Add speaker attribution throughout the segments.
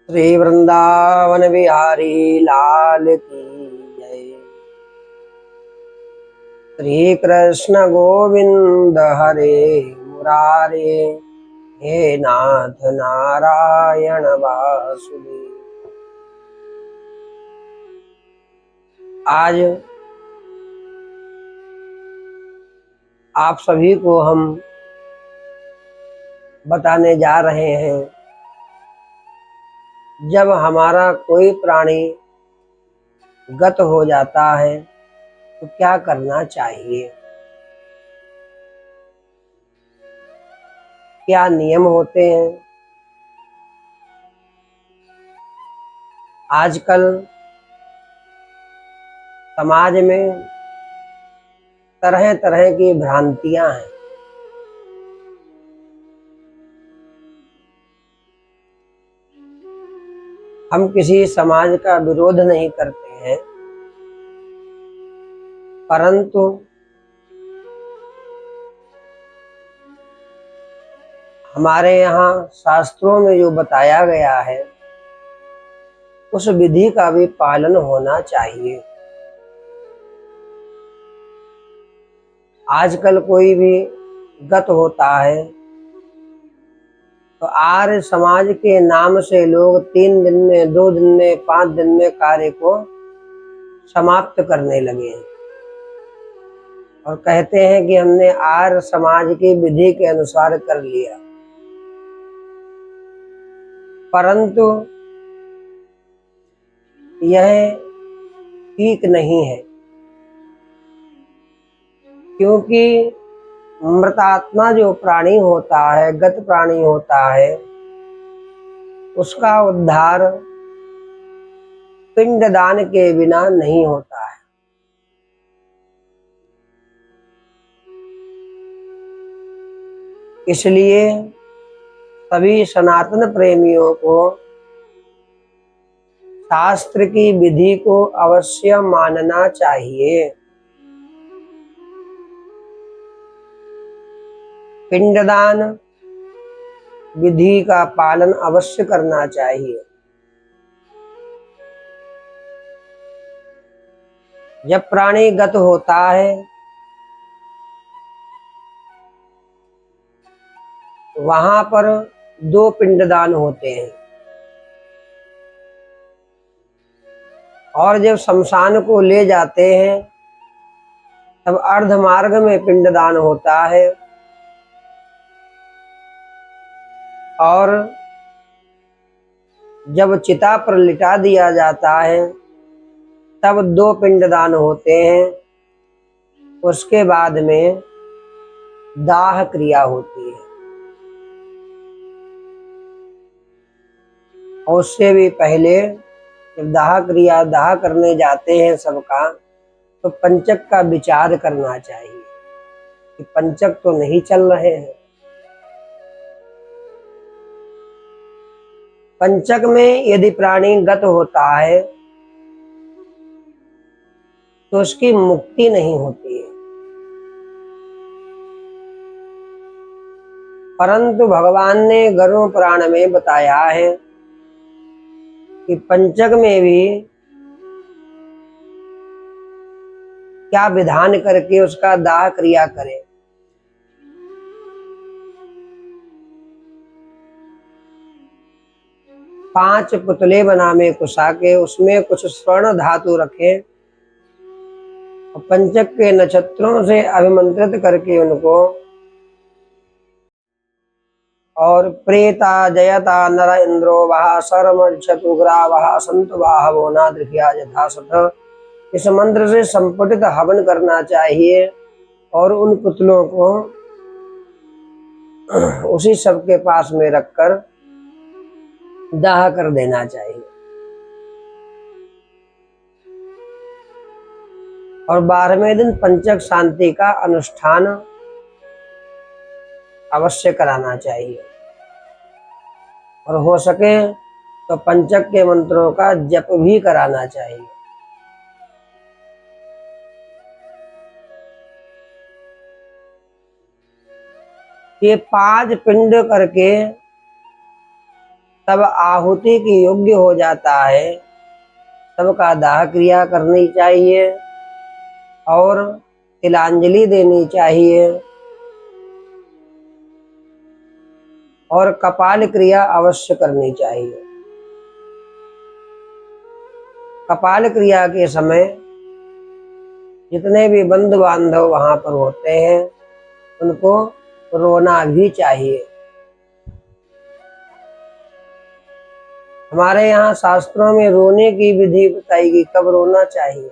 Speaker 1: श्री वृंदावन बिहारी लाल की जय। श्री कृष्ण गोविंद हरे मुरारे, हे नाथ नारायण वासुदेव। आज आप सभी को हम बताने जा रहे हैं, जब हमारा कोई प्राणी गत हो जाता है तो क्या करना चाहिए, क्या नियम होते हैं। आजकल समाज में तरह तरह की भ्रांतियां हैं। हम किसी समाज का विरोध नहीं करते हैं, परंतु हमारे यहाँ शास्त्रों में जो बताया गया है उस विधि का भी पालन होना चाहिए। आजकल कोई भी गत होता है तो आर्य समाज के नाम से लोग 3 दिन में, 2 दिन में, 5 दिन में कार्य को समाप्त करने लगे हैं और कहते हैं कि हमने आर्य समाज की विधि के अनुसार कर लिया। परंतु यह ठीक नहीं है, क्योंकि मृतात्मा जो प्राणी होता है, गत प्राणी होता है, उसका उद्धार पिंडदान के बिना नहीं होता है। इसलिए सभी सनातन प्रेमियों को शास्त्र की विधि को अवश्य मानना चाहिए। पिंडदान विधि का पालन अवश्य करना चाहिए। जब प्राणी गत होता है वहां पर 2 पिंडदान होते हैं और जब शमशान को ले जाते हैं तब अर्ध मार्ग में पिंडदान होता है और जब चिता पर लिटा दिया जाता है तब 2 पिंडदान होते हैं। उसके बाद में दाह क्रिया होती है और उससे भी पहले जब दाह करने जाते हैं सबका, तो पंचक का विचार करना चाहिए कि पंचक तो नहीं चल रहे हैं। पंचक में यदि प्राणी गत होता है तो उसकी मुक्ति नहीं होती है, परंतु भगवान ने गरुड़ पुराण में बताया है कि पंचक में भी क्या विधान करके उसका दाह क्रिया करें। पांच पुतले बनावे कुशा के, उसमें कुछ स्वर्ण धातु रखें और पंचक के नक्षत्रों से अभिमंत्रित करके उनको, और प्रेता जयता नर इंद्रो वहा शर्मक्षतुग्रा वहा संतु वाहवो नादृख्या यथासथ, इस मंत्र से संपुटित हवन करना चाहिए और उन पुतलों को उसी सबके पास में रखकर दाह कर देना चाहिए। और 12वें दिन पंचक शांति का अनुष्ठान अवश्य कराना चाहिए और हो सके तो पंचक के मंत्रों का जप भी कराना चाहिए। ये 5 पिंड करके तब आहुति की योग्य हो जाता है, सबका दाह क्रिया करनी चाहिए और तिलांजलि देनी चाहिए और कपाल क्रिया अवश्य करनी चाहिए। कपाल क्रिया के समय जितने भी बंधु बांधव वहां पर होते हैं उनको रोना भी चाहिए। हमारे यहाँ शास्त्रों में रोने की विधि बताई गई, कब रोना चाहिए।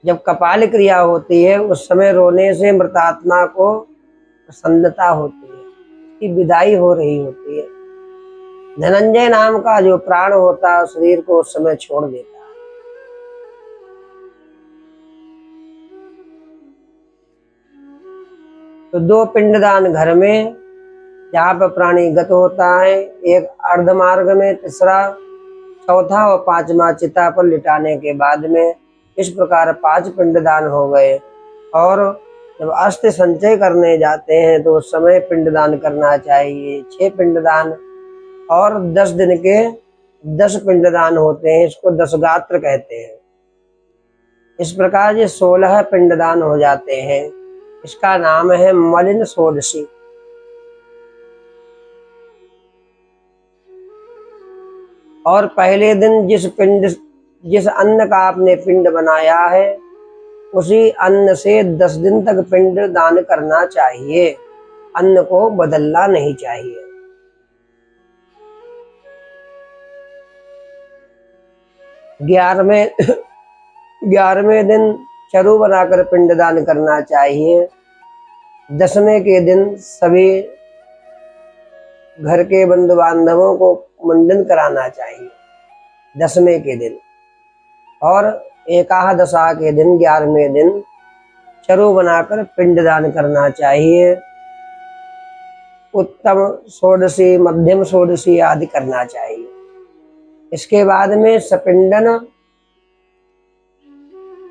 Speaker 1: जब कपाल क्रिया होती है उस समय रोने से मृतात्मा को प्रसन्नता होती है, उसकी विदाई हो रही होती है। धनंजय नाम का जो प्राण होता है शरीर को उस समय छोड़ देता है। तो 2 पिंडदान घर में जहाँ पर प्राणी गत होता है, एक अर्ध मार्ग में, तीसरा, चौथा और 5वां चिता पर लिटाने के बाद में। इस प्रकार 5 पिंडदान हो गए। और जब अस्थि संचय करने जाते हैं तो उस समय पिंडदान करना चाहिए, 6 पिंडदान। और 10 दिन के 10 पिंडदान होते हैं, इसको 10 गात्र कहते हैं। इस प्रकार ये 16 पिंडदान हो जाते हैं। इसका नाम है मलिन षोडशी। और पहले दिन जिस अन्न का आपने पिंड बनाया है उसी अन्न से 10 दिन तक पिंड दान करना चाहिए, अन्न को बदलना नहीं चाहिए। 11वें दिन चरु बनाकर पिंड दान करना चाहिए। 10वें के दिन सभी घर के बंधु बांधवों को मुंडन कराना चाहिए 10वें के दिन। और एकादशा के दिन 11वें दिन चरु बनाकर पिंडदान करना चाहिए। उत्तम षोडशी, मध्यम षोडशी आदि करना चाहिए। इसके बाद में सपिंडन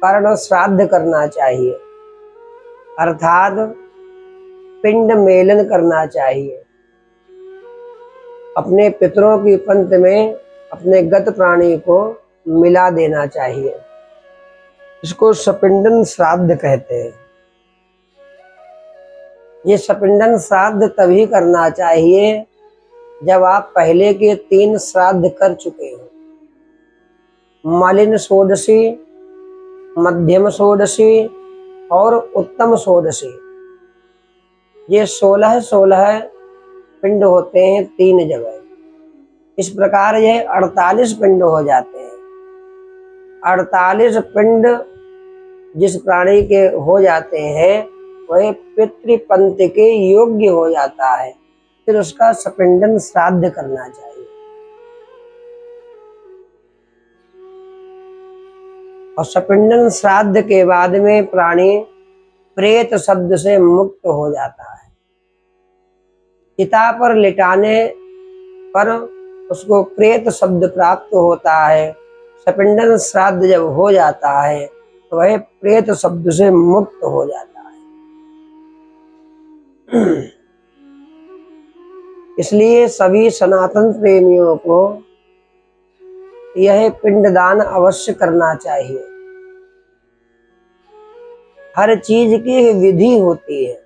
Speaker 1: कर्ण श्राद्ध करना चाहिए, अर्थात पिंड मेलन करना चाहिए। अपने पितरों की पंक्ति में अपने गत प्राणी को मिला देना चाहिए, इसको सपिंडन श्राद्ध कहते हैं। ये सपिंडन श्राद्ध तभी करना चाहिए जब आप पहले के 3 श्राद्ध कर चुके हो, मलिन षोडशी, मध्यम षोडशी और उत्तम षोडशी। ये 16 पिंड होते हैं 3 जगह। इस प्रकार यह 48 पिंड हो जाते हैं। 48 पिंड जिस प्राणी के हो जाते हैं वह पितृपंथ के योग्य हो जाता है, फिर उसका सपिंडन श्राद्ध करना चाहिए। और सपिंडन श्राद्ध के बाद में प्राणी प्रेत शब्द से मुक्त हो जाता है। चिता पर लिटाने पर उसको प्रेत शब्द प्राप्त होता है। सपिंडन श्राद्ध जब हो जाता है तो वह प्रेत शब्द से मुक्त हो जाता है। इसलिए सभी सनातन प्रेमियों को यह पिंडदान अवश्य करना चाहिए। हर चीज की विधि होती है।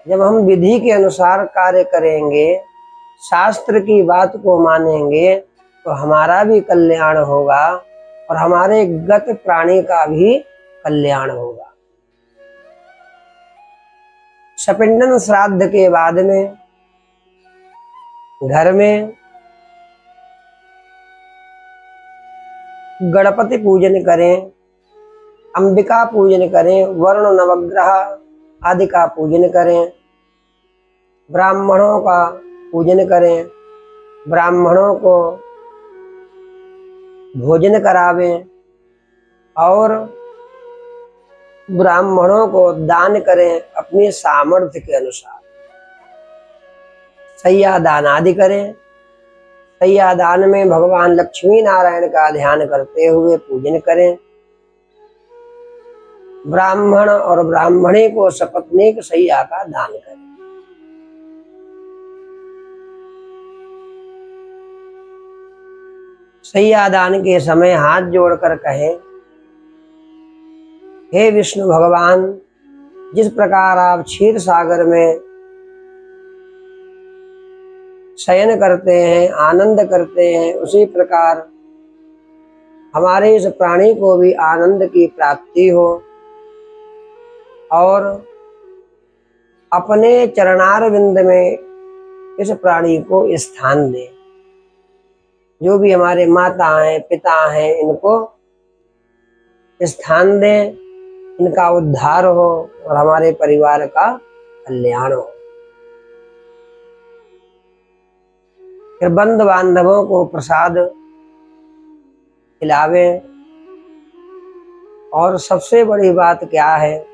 Speaker 1: जब हम विधि के अनुसार कार्य करेंगे, शास्त्र की बात को मानेंगे तो हमारा भी कल्याण होगा और हमारे गत प्राणी का भी कल्याण होगा। सपिंडन श्राद्ध के बाद में घर में गणपति पूजन करें, अंबिका पूजन करें, वरुण नवग्रह आदि का पूजन करें, ब्राह्मणों का पूजन करें, ब्राह्मणों को भोजन करावें और ब्राह्मणों को दान करें अपनी सामर्थ्य के अनुसार। सैया दान आदि करें। सैया दान में भगवान लक्ष्मी नारायण का ध्यान करते हुए पूजन करें। ब्राह्मण और ब्राह्मणी को सपत्नीक सैया का दान करें। सैयादान के समय हाथ जोड़कर कहें, हे विष्णु भगवान, जिस प्रकार आप क्षीर सागर में शयन करते हैं, आनंद करते हैं, उसी प्रकार हमारे इस प्राणी को भी आनंद की प्राप्ति हो और अपने चरणारविंद में इस प्राणी को स्थान दे। जो भी हमारे माता हैं, पिता हैं, इनको स्थान दें, इनका उद्धार हो और हमारे परिवार का कल्याण हो। फिर बंधु बांधवों को प्रसाद खिलावें। और सबसे बड़ी बात क्या है,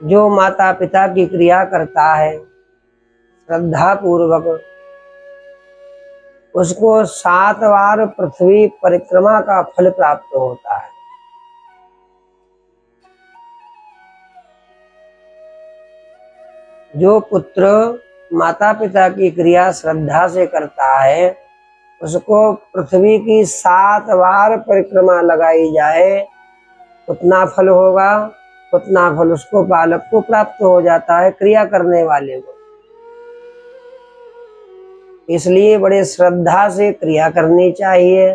Speaker 1: जो माता पिता की क्रिया करता है श्रद्धा पूर्वक, उसको 7 बार पृथ्वी परिक्रमा का फल प्राप्त होता है। जो पुत्र माता पिता की क्रिया श्रद्धा से करता है, उसको पृथ्वी की 7 बार परिक्रमा लगाई जाए, उतना फल होगा, उतना फल उसको बालक को प्राप्त हो जाता है, क्रिया करने वाले को। इसलिए बड़े श्रद्धा से क्रिया करनी चाहिए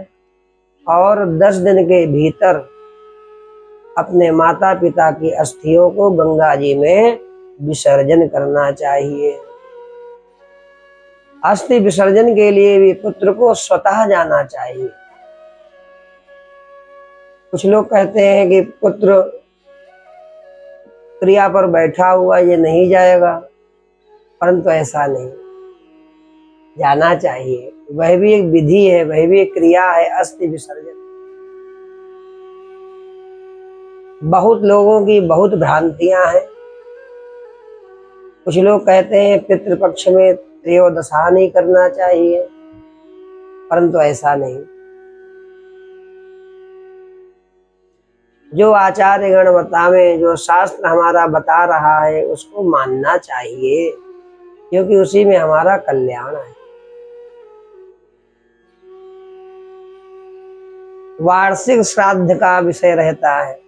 Speaker 1: और 10 दिन के भीतर अपने माता पिता की अस्थियों को गंगा जी में विसर्जन करना चाहिए। अस्थि विसर्जन के लिए भी पुत्र को स्वतः जाना चाहिए। कुछ लोग कहते हैं कि पुत्र क्रिया पर बैठा हुआ, ये नहीं जाएगा, परंतु ऐसा नहीं, जाना चाहिए। वह भी एक विधि है, वह भी एक क्रिया है, अस्थि विसर्जन। बहुत लोगों की बहुत भ्रांतियां हैं। कुछ लोग कहते हैं पितृपक्ष में त्रयोदशा नहीं करना चाहिए, परंतु ऐसा नहीं। जो आचार्य गण बतावे, जो शास्त्र हमारा बता रहा है, उसको मानना चाहिए, क्योंकि उसी में हमारा कल्याण है। वार्षिक श्राद्ध का विषय रहता है,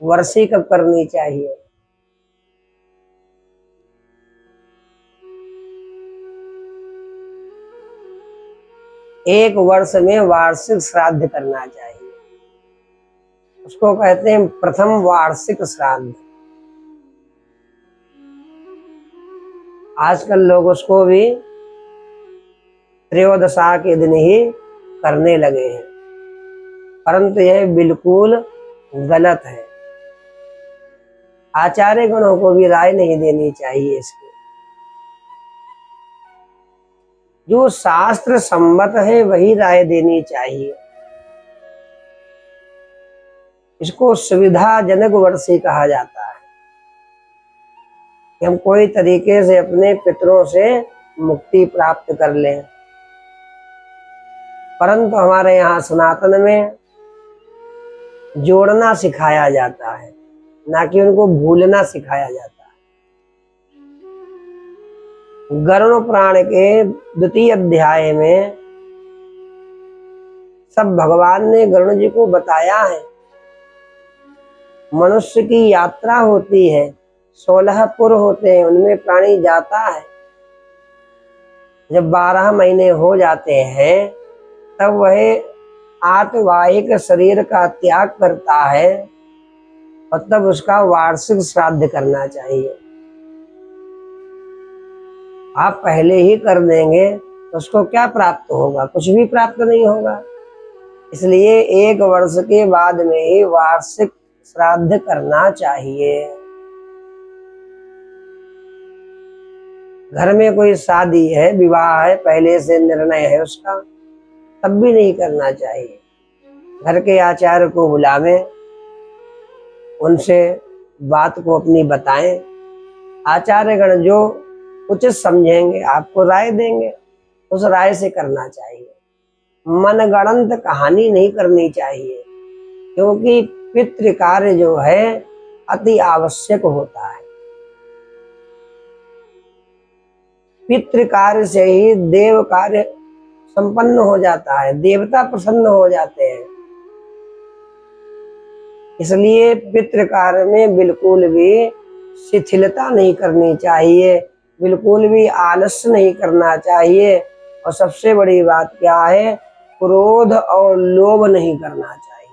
Speaker 1: वर्षी कब करनी चाहिए। एक वर्ष में वार्षिक श्राद्ध करना चाहिए, उसको कहते हैं प्रथम वार्षिक श्राद्ध। आजकल लोग उसको भी त्रयोदशा के दिन ही करने लगे हैं, परंतु यह बिल्कुल गलत है। आचार्य गणों को भी राय नहीं देनी चाहिए इसकी। जो शास्त्र सम्मत है वही राय देनी चाहिए। इसको सुविधाजनक वर्षी कहा जाता है कि हम कोई तरीके से अपने पितरों से मुक्ति प्राप्त कर लें। परंतु हमारे यहाँ सनातन में जोड़ना सिखाया जाता है, ना कि उनको भूलना सिखाया जाता है। गरुड़ पुराण के 2 अध्याय में सब भगवान ने गरुड़ जी को बताया है। मनुष्य की यात्रा होती है, 16 पुर होते हैं, उनमें प्राणी जाता है। जब 12 महीने हो जाते हैं, तब वह आत्मवाहिक शरीर का त्याग करता है और तब उसका वार्षिक श्राद्ध करना चाहिए। आप पहले ही कर देंगे तो उसको क्या प्राप्त होगा, कुछ भी प्राप्त नहीं होगा। इसलिए 1 वर्ष के बाद में ही वार्षिक श्राद्ध करना चाहिए। घर में कोई शादी है, विवाह है, पहले से निर्णय है उसका, तब भी नहीं करना चाहिए। घर के आचार्य को बुलावें, उनसे बात को अपनी बताएं। आचार्य गण जो उचित समझेंगे आपको राय देंगे, उस राय से करना चाहिए। मनगढ़ंत कहानी नहीं करनी चाहिए, क्योंकि पितृ कार्य जो है अति आवश्यक होता है। पितृ कार्य से ही देव कार्य संपन्न हो जाता है, देवता प्रसन्न हो जाते हैं। इसलिए पितृ कार्य में बिल्कुल भी शिथिलता नहीं करनी चाहिए, बिल्कुल भी आलस्य नहीं करना चाहिए। और सबसे बड़ी बात क्या है, क्रोध और लोभ नहीं करना चाहिए।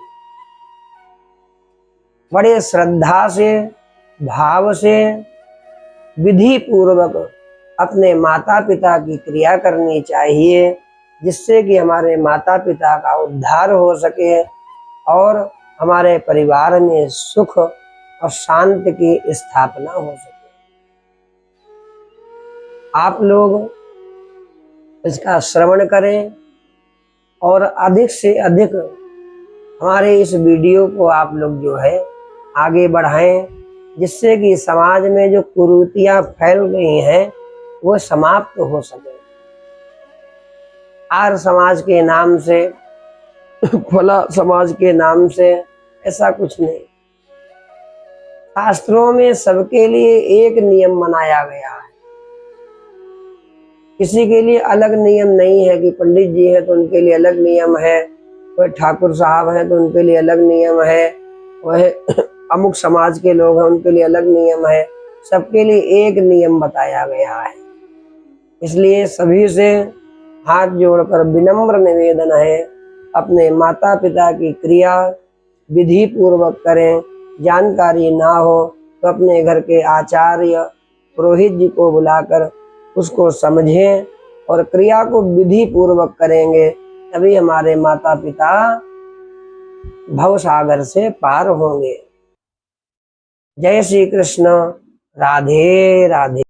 Speaker 1: बड़े श्रद्धा से, भाव से, विधि पूर्वक अपने माता पिता की क्रिया करनी चाहिए, जिससे कि हमारे माता पिता का उद्धार हो सके और हमारे परिवार में सुख और शांति की स्थापना हो सके। आप लोग इसका श्रवण करें और अधिक से अधिक हमारे इस वीडियो को आप लोग जो है आगे बढ़ाएं, जिससे कि समाज में जो कुरीतियां फैल गई हैं वो समाप्त हो सके। आर्य समाज के नाम से, फला समाज के नाम से, ऐसा कुछ नहीं। शास्त्रों में सबके लिए एक नियम बनाया गया है। किसी के लिए अलग नियम नहीं है कि पंडित जी हैं तो उनके लिए अलग नियम है, कोई ठाकुर साहब हैं तो उनके लिए अलग नियम है, वह अमुक समाज के लोग हैं उनके लिए अलग नियम है। सबके लिए एक नियम बताया गया है। इसलिए सभी से हाथ जोड़कर विनम्र निवेदन है, अपने माता पिता की क्रिया विधि पूर्वक करें। जानकारी ना हो तो अपने घर के आचार्य पुरोहित जी को बुलाकर उसको समझें और क्रिया को विधि पूर्वक करेंगे, तभी हमारे माता पिता भवसागर से पार होंगे। जय श्री कृष्ण। राधे राधे।